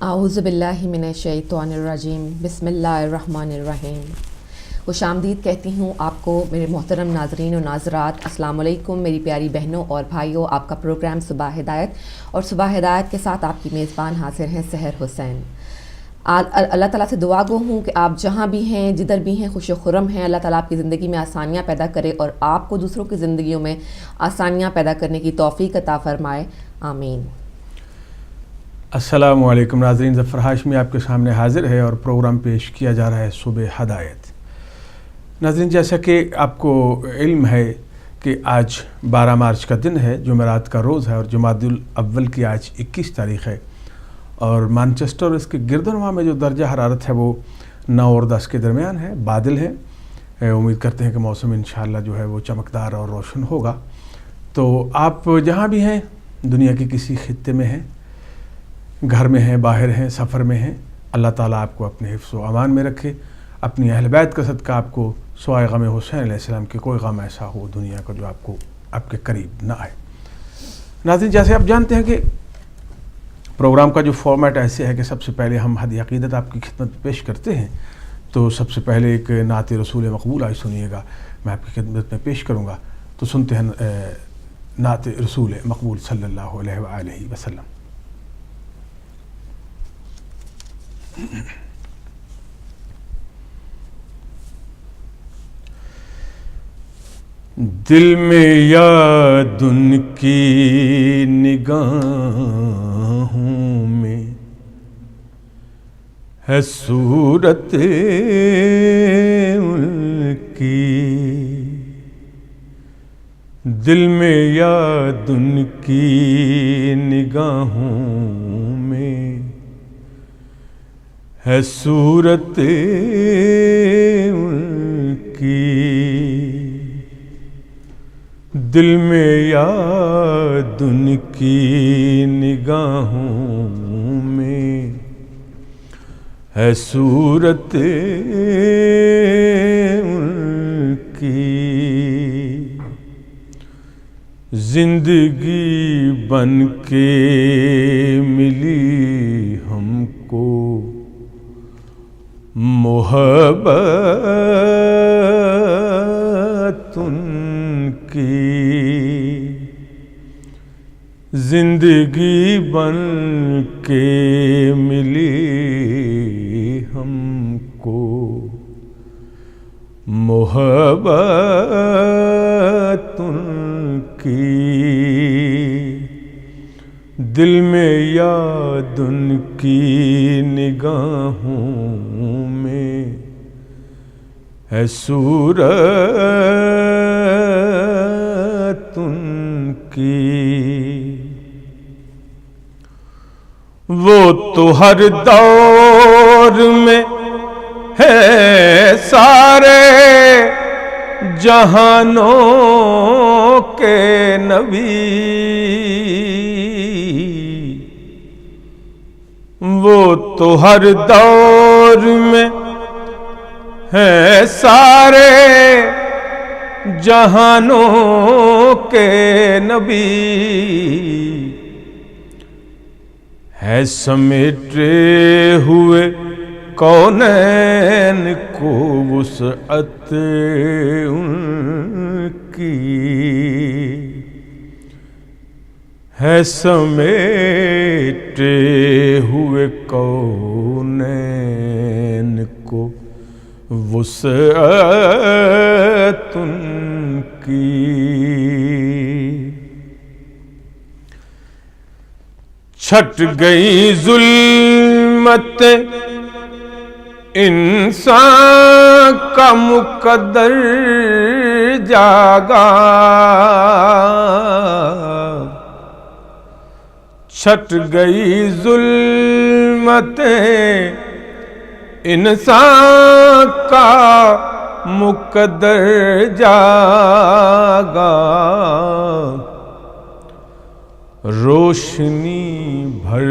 اعوذ باللہ من الشیطان الرجیم بسم اللہ الرحمن الرحیم۔ خوش آمدید کہتی ہوں آپ کو میرے محترم ناظرین و ناظرات۔ السلام علیکم میری پیاری بہنوں اور بھائیوں، آپ کا پروگرام صبح ہدایت اور صبح ہدایت کے ساتھ آپ کی میزبان حاضر ہیں سحر حسین۔ اللہ تعالیٰ سے دعا گو ہوں کہ آپ جہاں بھی ہیں، جدھر بھی ہیں، خوش و خرم ہیں۔ اللہ تعالیٰ آپ کی زندگی میں آسانیاں پیدا کرے اور آپ کو دوسروں کی زندگیوں میں آسانیاں پیدا کرنے کی توفیق عطا فرمائے، آمین۔ السلام علیکم ناظرین، ظفر ہاشمی آپ کے سامنے حاضر ہے اور پروگرام پیش کیا جا رہا ہے صبح ہدایت۔ ناظرین، جیسا کہ آپ کو علم ہے کہ آج 12 مارچ کا دن ہے، جمعرات کا روز ہے اور جمادی الاول کی آج 21 تاریخ ہے، اور مانچسٹر اور اس کے گرد و نواح میں جو درجہ حرارت ہے وہ 9 اور 10 کے درمیان ہے، بادل ہے۔ امید کرتے ہیں کہ موسم انشاءاللہ جو ہے وہ چمکدار اور روشن ہوگا۔ تو آپ جہاں بھی ہیں، دنیا کے کسی خطے میں ہیں، گھر میں ہیں، باہر ہیں، سفر میں ہیں، اللہ تعالیٰ آپ کو اپنے حفظ و امان میں رکھے۔ اپنی اہل بیت کا صدقہ آپ کو سوائے غم حسین علیہ السلام کے کوئی غم ایسا ہو دنیا کا جو آپ کے قریب نہ آئے۔ ناظرین، جیسے آپ جانتے ہیں کہ پروگرام کا جو فارمیٹ ایسے ہے کہ سب سے پہلے ہم ہدیہ عقیدت آپ کی خدمت میں پیش کرتے ہیں، تو سب سے پہلے ایک نعت رسول مقبول آج سنیے گا، میں آپ کی خدمت میں پیش کروں گا۔ تو سنتے ہیں نعت رسول مقبول صلی اللہ علیہ وآلہ وسلم۔ دل میں یاد ان کی نگاہوں میں ہے صورت ان کی، دل میں یاد ان کی نگاہوں میں ہے صورت ان کی، دل میں یاد ان کی نگاہوں میں ہے صورت ان کی، زندگی بن کے ملی ہم کو محبت ان کی، زندگی بن کے ملی ہم کو محبت ان کی، دل میں یاد ان کی نگاہوں میں ہے صورت ان کی، وہ تو ہر دور میں ہے سارے جہانوں کے نبی، وہ تو ہر دور میں ہے سارے جہانوں کے نبی، ہے سمیٹے ہوئے کونین کو وسعت ان کی، ہے سمیٹے ہوئے کونین کو وسعت ان کی، چھٹ گئی ظلمت انسان کا مقدر جاگا، چھٹ گئی ظلمت انسان کا مقدر جاگا، روشنی بھر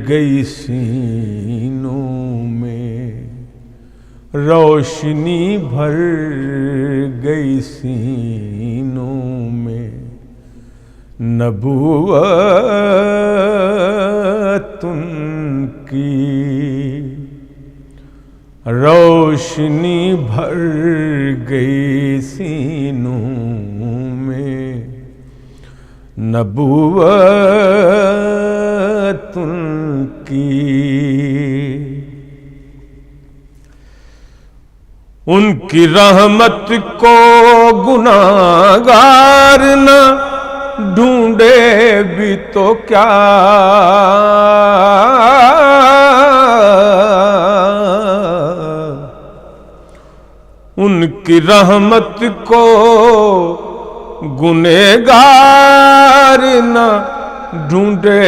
گئی سینوں میں، روشنی بھر گئی سینوں میں، نبوت ان کی روشنی بھر گئی سینوں میں، نبوت ان کی، ان کی رحمت کو گناہگار نہ ڈھونڈے بھی تو کیا، ان کی رحمت کو گنہگار نہ ڈھونڈے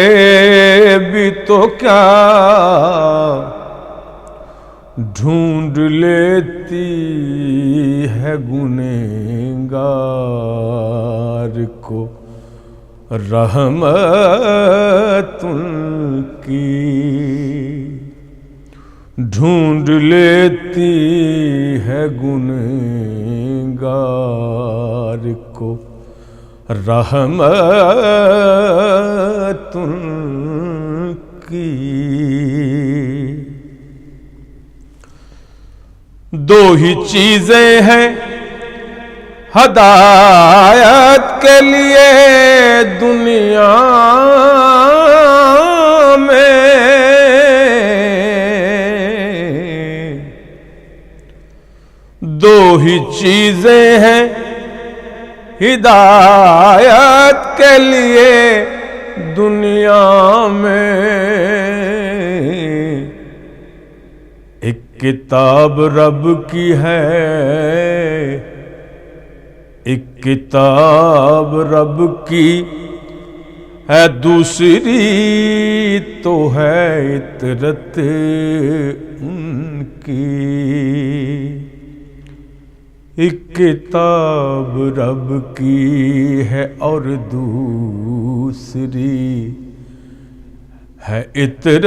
بھی تو کیا، ڈھونڈ لیتی ہے گنہگار کو رحمت ان کی، ڈھونڈ لیتی ہے گنہگار کو رحمت ان کی۔ دو ہی چیزیں ہیں ہدایت کے لیے دنیا میں، دو ہی چیزیں ہیں ہدایت کے لیے دنیا میں، ایک کتاب رب کی ہے، ایک کتاب رب کی ہے، دوسری تو ہے عطرت ان کی، ایک کتاب رب کی ہے اور دوسری ہے عطرت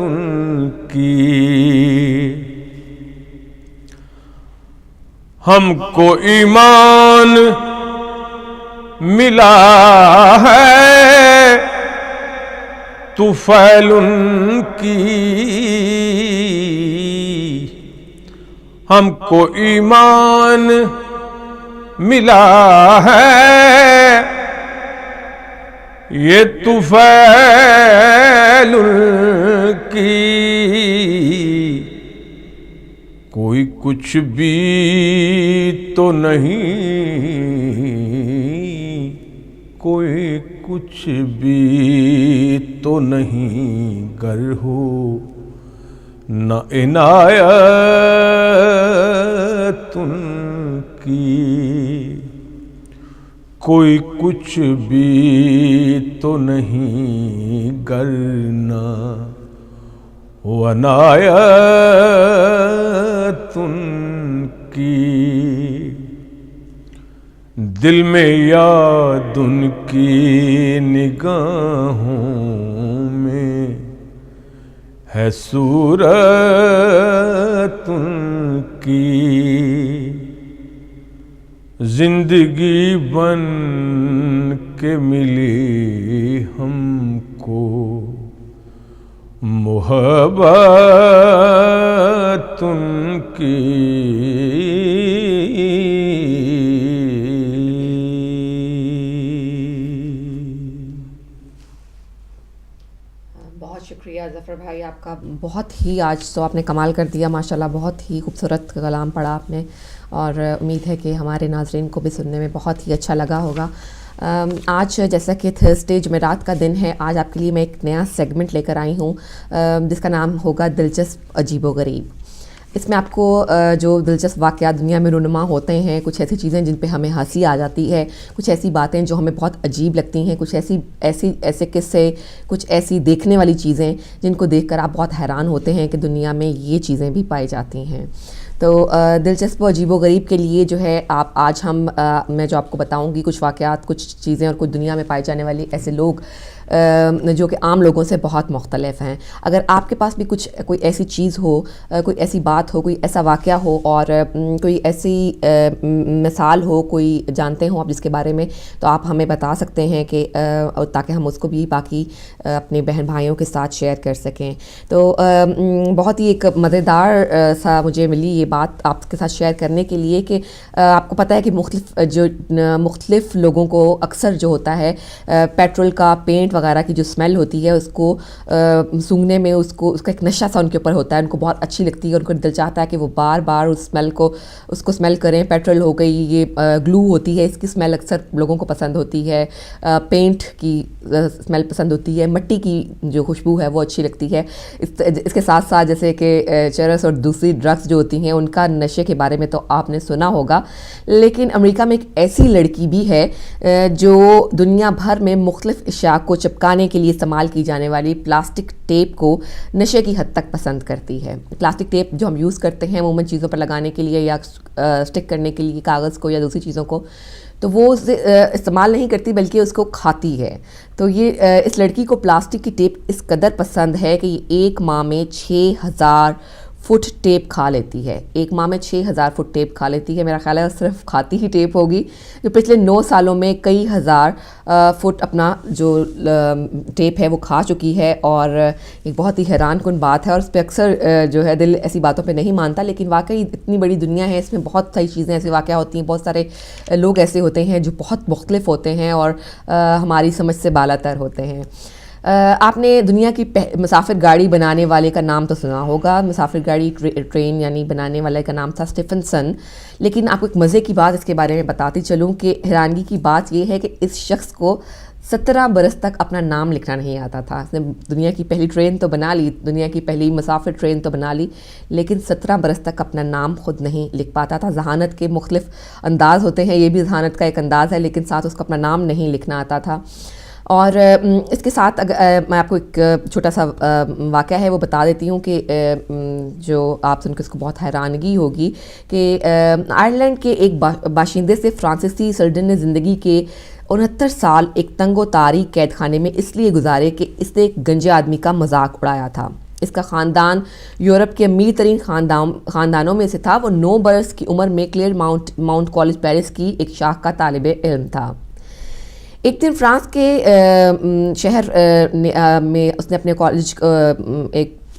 ان کی۔ ہم کو ایمان ملا ہے طفیل ان کی، ہم کو ایمان ملا ہے یہ طفیل ان کی، کوئی کچھ بھی تو نہیں، کوئی کچھ بھی تو نہیں گر ہو نہ عنایت ان کی، کوئی کچھ بھی تو نہیں گر نہ ہو عنایت ان کی، دل میں یاد ان کی نگاہوں میں ہے صورت ان کی، زندگی بن کے ملی ہم کو محبت ان کی۔ بہت شکریہ ظفر بھائی آپ کا، بہت ہی آج تو آپ نے کمال کر دیا ماشاءاللہ، بہت ہی خوبصورت کلام پڑھا آپ نے، اور امید ہے کہ ہمارے ناظرین کو بھی سننے میں بہت ہی اچھا لگا ہوگا۔ آج جیسا کہ تھرسڈے جمعرات کا دن ہے، آج آپ کے لیے میں ایک نیا سیگمنٹ لے کر آئی ہوں جس کا نام ہوگا دلچسپ عجیب و غریب۔ اس میں آپ کو جو دلچسپ واقعات دنیا میں رونما ہوتے ہیں، کچھ ایسی چیزیں جن پہ ہمیں ہنسی آ جاتی ہے، کچھ ایسی باتیں جو ہمیں بہت عجیب لگتی ہیں، کچھ ایسے قصے، کچھ ایسی دیکھنے والی چیزیں جن کو دیکھ کر آپ بہت حیران ہوتے ہیں کہ دنیا میں یہ چیزیں بھی پائی جاتی ہیں۔ تو دلچسپ و عجیب و غریب کے لیے جو ہے میں جو آپ کو بتاؤں گی کچھ واقعات، کچھ چیزیں اور کچھ دنیا میں پائے جانے والے ایسے لوگ جو کہ عام لوگوں سے بہت مختلف ہیں. اگر آپ کے پاس بھی کوئی ایسی چیز ہو, کوئی ایسی بات ہو, کوئی ایسا واقعہ ہو اور کوئی ایسی مثال ہو, کوئی جانتے ہوں آپ جس کے بارے میں, تو آپ ہمیں بتا سکتے ہیں کہ تاکہ ہم اس کو بھی باقی اپنے بہن بھائیوں کے ساتھ شیئر کر سکیں. تو بہت ہی ایک مزیدار سا مجھے ملی یہ بات آپ کے ساتھ شیئر کرنے کے لیے کہ آپ کو پتہ ہے کہ مختلف لوگوں کو اکثر جو ہوتا ہے پیٹرول کا, پینٹ وغیرہ کی جو اسمیل ہوتی ہے اس کو سونگھنے میں اس کا ایک نشہ سا ان کے اوپر ہوتا ہے, ان کو بہت اچھی لگتی ہے, ان کو دل چاہتا ہے کہ وہ بار بار اس کو اسمیل کریں. پیٹرول ہو گئی, یہ گلو ہوتی ہے, اس کی اسمیل اکثر لوگوں کو پسند ہوتی ہے, پینٹ کی اسمیل پسند ہوتی ہے, مٹی کی جو خوشبو ہے وہ اچھی لگتی ہے. اس کے ساتھ ساتھ جیسے کہ چرس اور دوسری ڈرگس جو ہوتی ہیں ان کا نشے کے بارے میں تو آپ نے سنا ہوگا, لیکن امریکہ میں ایک ایسی لڑکی بھی ہے جو دنیا بھر میں مختلف اشیاء کو چپکانے کے لیے استعمال کی جانے والی پلاسٹک ٹیپ کو نشے کی حد تک پسند کرتی ہے. پلاسٹک ٹیپ جو ہم یوز کرتے ہیں عموماً چیزوں پر لگانے کے لیے یا اسٹک کرنے کے لیے کاغذ کو یا دوسری چیزوں کو, تو وہ استعمال نہیں کرتی بلکہ اس کو کھاتی ہے. تو یہ اس لڑکی کو پلاسٹک کی ٹیپ اس قدر پسند ہے کہ یہ ایک ماہ میں 6000 فٹ ٹیپ کھا لیتی ہے. ایک ماہ میں 6000 فٹ ٹیپ کھا لیتی ہے. میرا خیال ہے صرف کھاتی ہی ٹیپ ہوگی, جو پچھلے 9 سالوں میں کئی ہزار فٹ اپنا جو ٹیپ ہے وہ کھا چکی ہے. اور ایک بہت ہی حیران کن بات ہے, اور اس پہ اکثر جو ہے دل ایسی باتوں پہ نہیں مانتا, لیکن واقعی اتنی بڑی دنیا ہے, اس میں بہت ساری چیزیں ایسے واقع ہوتی ہیں, بہت سارے لوگ ایسے ہوتے ہیں جو بہت مختلف ہوتے ہیں اور ہماری سمجھ سے بالاتر ہوتے ہیں. آپ نے دنیا کی مسافر گاڑی بنانے والے کا نام تو سنا ہوگا. مسافر گاڑی ٹرین یعنی بنانے والے کا نام تھا اسٹیفنسن. لیکن آپ کو ایک مزے کی بات اس کے بارے میں بتاتی چلوں کہ حیرانگی کی بات یہ ہے کہ اس شخص کو 17 برس تک اپنا نام لکھنا نہیں آتا تھا. اس نے دنیا کی پہلی ٹرین تو بنا لی, دنیا کی پہلی مسافر ٹرین تو بنا لی, لیکن 17 برس تک اپنا نام خود نہیں لکھ پاتا تھا. ذہانت کے مختلف انداز ہوتے ہیں, یہ بھی ذہانت کا ایک انداز ہے, لیکن ساتھ اس کو اپنا نام نہیں لکھنا آتا تھا. اور اس کے ساتھ میں آپ کو ایک چھوٹا سا واقعہ ہے وہ بتا دیتی ہوں کہ جو آپ سن کے اس کو بہت حیرانگی ہوگی کہ آئرلینڈ کے ایک باشندے سے فرانسیسی سرجن نے زندگی کے 69 سال ایک تنگ و تاریک قید خانے میں اس لیے گزارے کہ اس نے ایک گنجے آدمی کا مذاق اڑایا تھا. اس کا خاندان یورپ کے امیر ترین خاندانوں میں سے تھا. وہ 9 برس کی عمر میں کلیئر ماؤنٹ کالج پیرس کی ایک شاخ کا طالب علم تھا. ایک دن فرانس کے شہر میں اس نے اپنے کالج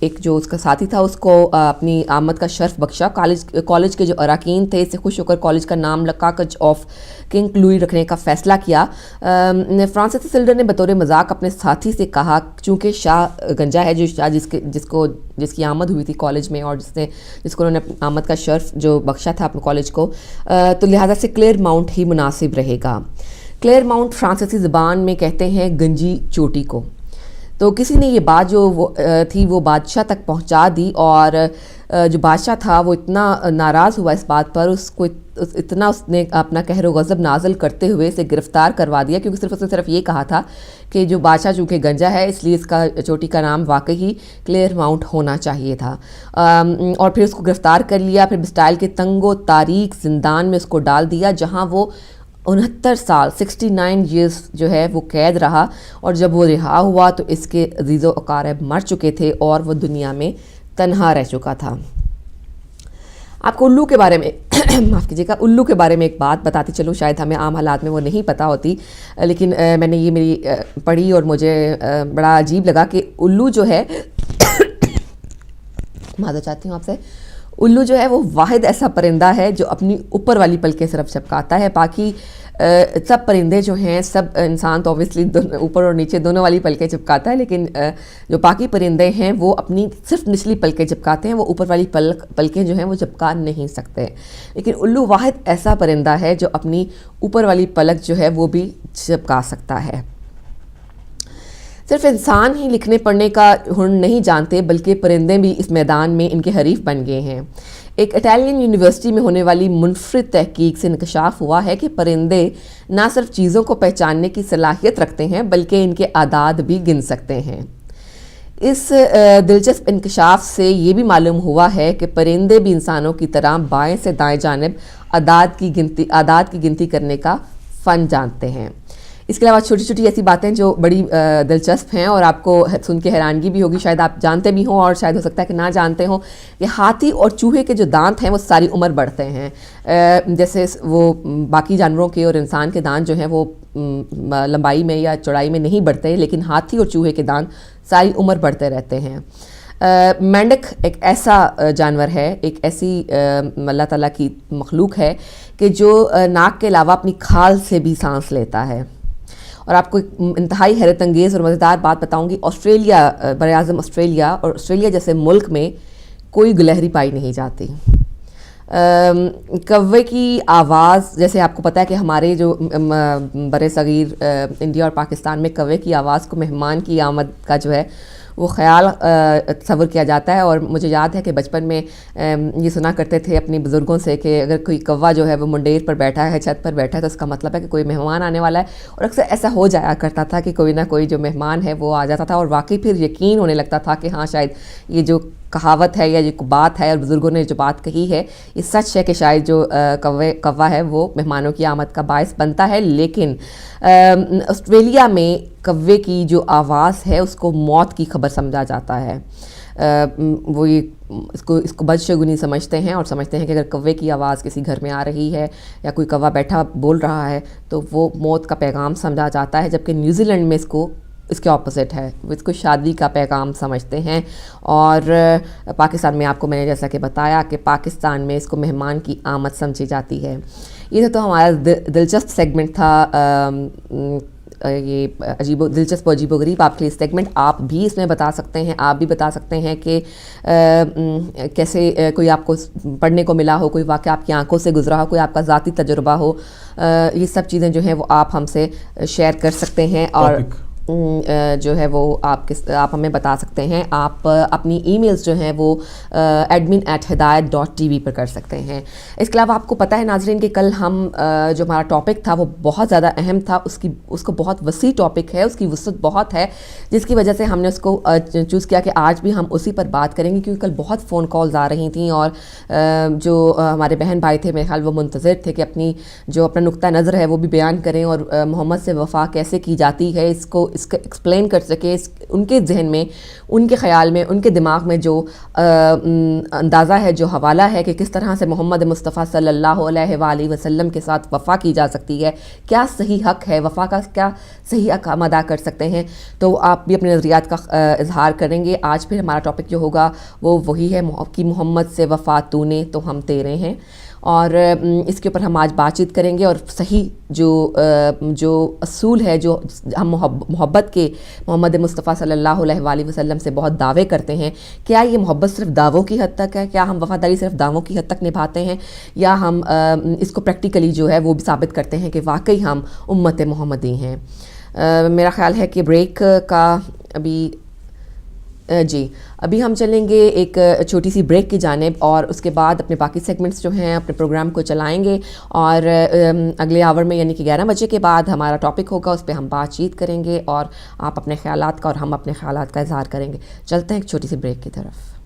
ایک جو اس کا ساتھی تھا اس کو اپنی آمد کا شرف بخشا. کالج کے جو اراکین تھے اس سے خوش ہو کر کالج کا نام لکاکج آف کنگ لوئی رکھنے کا فیصلہ کیا. فرانسیسی سلڈر نے بطور مذاق اپنے ساتھی سے کہا, چونکہ شاہ گنجا ہے, جو شاہ جس کی آمد ہوئی تھی کالج میں اور جس کو انہوں نے آمد کا شرف جو بخشا تھا اپنے کالج کو, تو لہٰذا سے کلیئر ماؤنٹ ہی مناسب رہے گا. کلیئر ماؤنٹ فرانسیسی زبان میں کہتے ہیں گنجی چوٹی کو. تو کسی نے یہ بات جو تھی وہ بادشاہ تک پہنچا دی, اور جو بادشاہ تھا وہ اتنا ناراض ہوا اس بات پر, اس نے اپنا قہر و غضب نازل کرتے ہوئے اسے گرفتار کروا دیا, کیونکہ اس نے صرف یہ کہا تھا کہ جو بادشاہ چونکہ گنجا ہے اس لیے اس کا چوٹی کا نام واقعی کلیئر ماؤنٹ ہونا چاہیے تھا. اور پھر اس کو گرفتار کر لیا, پھر بسٹائل کے تنگ و تاریک زندان میں اس کو ڈال دیا, جہاں وہ 69 سال 69 ایئرس جو ہے وہ قید رہا. اور جب وہ رہا ہوا تو اس کے عزیز و اقارب مر چکے تھے اور وہ دنیا میں تنہا رہ چکا تھا. آپ کو الو کے بارے میں معاف کیجیے گا, الو کے بارے میں ایک بات بتاتی چلوں, شاید ہمیں عام حالات میں وہ نہیں پتہ ہوتی, لیکن میں نے یہ میری پڑھی اور مجھے بڑا عجیب لگا کہ الو جو ہے معذرت چاہتی ہوں آپ سے, الو جو ہے وہ واحد ایسا پرندہ ہے جو اپنی اوپر والی پلکیں صرف چپکاتا ہے. باقی سب پرندے جو ہیں, سب انسان تو اوبیسلی اوپر اور نیچے دونوں والی پلکیں چپکاتا ہے, لیکن جو باقی پرندے ہیں وہ اپنی صرف نچلی پلکیں چپکاتے ہیں, وہ اوپر والی پلکیں جو ہیں وہ چپکا نہیں سکتے. لیکن الو واحد ایسا پرندہ ہے جو اپنی اوپر والی پلک جو ہے وہ بھی چپکا سکتا ہے. صرف انسان ہی لکھنے پڑھنے کا ہنر نہیں جانتے, بلکہ پرندے بھی اس میدان میں ان کے حریف بن گئے ہیں. ایک اٹالین یونیورسٹی میں ہونے والی منفرد تحقیق سے انکشاف ہوا ہے کہ پرندے نہ صرف چیزوں کو پہچاننے کی صلاحیت رکھتے ہیں بلکہ ان کے اعداد بھی گن سکتے ہیں. اس دلچسپ انکشاف سے یہ بھی معلوم ہوا ہے کہ پرندے بھی انسانوں کی طرح بائیں سے دائیں جانب اعداد کی گنتی کرنے کا فن جانتے ہیں. اس کے علاوہ چھوٹی چھوٹی ایسی باتیں جو بڑی دلچسپ ہیں اور آپ کو سن کے حیرانگی بھی ہوگی, شاید آپ جانتے بھی ہوں اور شاید ہو سکتا ہے کہ نہ جانتے ہوں, کہ ہاتھی اور چوہے کے جو دانت ہیں وہ ساری عمر بڑھتے ہیں. جیسے وہ باقی جانوروں کے اور انسان کے دانت جو ہیں وہ لمبائی میں یا چوڑائی میں نہیں بڑھتے, لیکن ہاتھی اور چوہے کے دانت ساری عمر بڑھتے رہتے ہیں. مینڈک ایک ایسا جانور ہے, ایک ایسی اللہ تعالیٰ کی مخلوق ہے کہ جو ناک کے علاوہ اپنی کھال سے بھی سانس لیتا ہے. اور آپ کو ایک انتہائی حیرت انگیز اور مزیدار بات بتاؤں گی, آسٹریلیا, براعظم آسٹریلیا اور آسٹریلیا جیسے ملک میں کوئی گلہری پائی نہیں جاتی. کوے کی آواز, جیسے آپ کو پتہ ہے کہ ہمارے جو بر صغیر انڈیا اور پاکستان میں کوے کی آواز کو مہمان کی آمد کا جو ہے وہ خیال تصور کیا جاتا ہے. اور مجھے یاد ہے کہ بچپن میں یہ سنا کرتے تھے اپنی بزرگوں سے کہ اگر کوئی کوا جو ہے وہ منڈیر پر بیٹھا ہے, چھت پر بیٹھا ہے, تو اس کا مطلب ہے کہ کوئی مہمان آنے والا ہے. اور اکثر ایسا ہو جایا کرتا تھا کہ کوئی نہ کوئی جو مہمان ہے وہ آ جاتا تھا, اور واقعی پھر یقین ہونے لگتا تھا کہ ہاں شاید یہ جو کہاوت ہے یا یہ بات ہے اور بزرگوں نے جو بات کہی ہے یہ سچ ہے کہ شاید جو کوا ہے وہ مہمانوں کی آمد کا باعث بنتا ہے. لیکن آسٹریلیا میں کوے کی جو آواز ہے اس کو موت کی خبر سمجھا جاتا ہے. وہ یہ اس کو بدشگونی سمجھتے ہیں اور سمجھتے ہیں کہ اگر کوے کی آواز کسی گھر میں آ رہی ہے یا کوئی کوا بیٹھا بول رہا ہے تو وہ موت کا پیغام سمجھا جاتا ہے. جبکہ نیوزی لینڈ میں اس کے اپوزٹ ہے, وہ اس کو شادی کا پیغام سمجھتے ہیں. اور پاکستان میں آپ کو میں نے جیسا کہ بتایا کہ پاکستان میں اس کو مہمان کی آمد سمجھی جاتی ہے. یہ تو ہمارا دلچسپ سیگمنٹ تھا, یہ دلچسپ و عجیب و غریب آپ کے لیے سیگمنٹ. آپ بھی اس میں بتا سکتے ہیں, آپ بھی بتا سکتے ہیں کہ کیسے کوئی آپ کو پڑھنے کو ملا ہو, کوئی واقعہ آپ کی آنکھوں سے گزرا ہو, کوئی آپ کا ذاتی تجربہ ہو. یہ سب چیزیں جو ہیں وہ آپ ہم سے شیئر کر سکتے ہیں اور جو ہے وہ آپ ہمیں بتا سکتے ہیں. آپ اپنی ای میلز جو ہیں وہ admin@hidayat.tv پر کر سکتے ہیں. اس کے علاوہ آپ کو پتہ ہے ناظرین کہ کل ہم جو ہمارا ٹاپک تھا وہ بہت زیادہ اہم تھا, اس کو بہت وسیع ٹاپک ہے, اس کی وسعت بہت ہے, جس کی وجہ سے ہم نے اس کو چوز کیا کہ آج بھی ہم اسی پر بات کریں گے, کیونکہ کل بہت فون کالز آ رہی تھیں اور جو ہمارے بہن بھائی تھے میرے خیال وہ منتظر تھے کہ اپنا نقطہ نظر ہے وہ بھی بیان کریں اور محمد سے وفا کیسے کی جاتی ہے اس کو ایکسپلین کر سکے. ان کے ذہن میں, ان کے خیال میں, ان کے دماغ میں جو اندازہ ہے, جو حوالہ ہے کہ کس طرح سے محمد مصطفیٰ صلی اللہ علیہ وآلہ وسلم کے ساتھ وفا کی جا سکتی ہے, کیا صحیح حق ہے, وفا کا کیا صحیح حق ہم ادا کر سکتے ہیں, تو آپ بھی اپنے نظریات کا اظہار کریں گے. آج پھر ہمارا ٹاپک جو ہوگا وہ وہی ہے کہ محمد سے وفا تو نے تو ہم تیرے ہیں, اور اس کے اوپر ہم آج بات چیت کریں گے. اور صحیح جو اصول ہے, جو ہم محبت کے محمد مصطفیٰ صلی اللہ علیہ وآلہ وسلم سے بہت دعوے کرتے ہیں, کیا یہ محبت صرف دعووں کی حد تک ہے, کیا ہم وفاداری صرف دعووں کی حد تک نبھاتے ہیں, یا ہم اس کو پریکٹیکلی جو ہے وہ بھی ثابت کرتے ہیں کہ واقعی ہم امت محمدی ہیں. میرا خیال ہے کہ بریک کا ابھی ہم چلیں گے ایک چھوٹی سی بریک کی جانب, اور اس کے بعد اپنے باقی سیگمنٹس جو ہیں اپنے پروگرام کو چلائیں گے. اور اگلے آور میں یعنی کہ 11 بجے کے بعد ہمارا ٹاپک ہوگا, اس پہ ہم بات چیت کریں گے اور آپ اپنے خیالات کا اور ہم اپنے خیالات کا اظہار کریں گے. چلتے ہیں ایک چھوٹی سی بریک کی طرف.